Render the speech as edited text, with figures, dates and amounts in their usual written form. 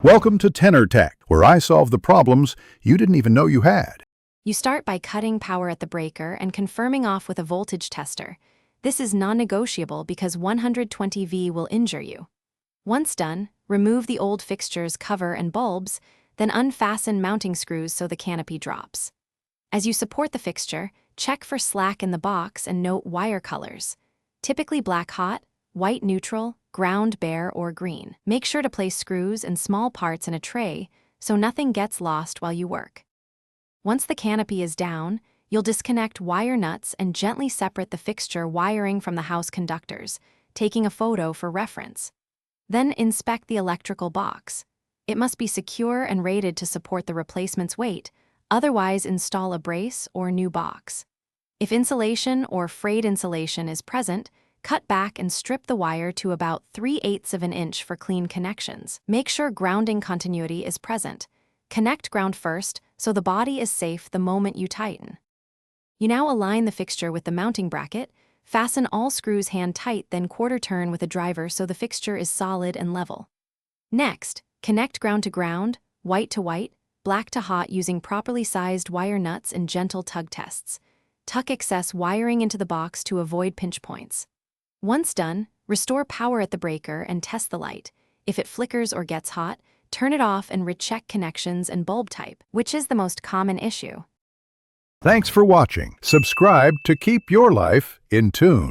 Welcome to Tenor Tech, where I solve the problems you didn't even know you had. You start by cutting power at the breaker and confirming off with a voltage tester. This is non-negotiable because 120 V will injure you. Once done, remove the old fixture's cover and bulbs, then unfasten mounting screws so the canopy drops. As you support the fixture, check for slack in the box and note wire colors. Typically black hot, white neutral, ground bare, or green. Make sure to place screws and small parts in a tray so nothing gets lost while you work. Once the canopy is down, you'll disconnect wire nuts and gently separate the fixture wiring from the house conductors, taking a photo for reference. Then inspect the electrical box. It must be secure and rated to support the replacement's weight, otherwise install a brace or new box. If insulation or frayed insulation is present, cut back and strip the wire to about 3/8 of an inch for clean connections. Make sure grounding continuity is present. Connect ground first so the body is safe the moment you tighten. You now align the fixture with the mounting bracket, fasten all screws hand tight, then quarter turn with a driver so the fixture is solid and level. Next, connect ground to ground, white to white, black to hot using properly sized wire nuts and gentle tug tests. Tuck excess wiring into the box to avoid pinch points. Once done, restore power at the breaker and test the light. If it flickers or gets hot, turn it off and recheck connections and bulb type, which is the most common issue. Thanks for watching. Subscribe to keep your life in tune.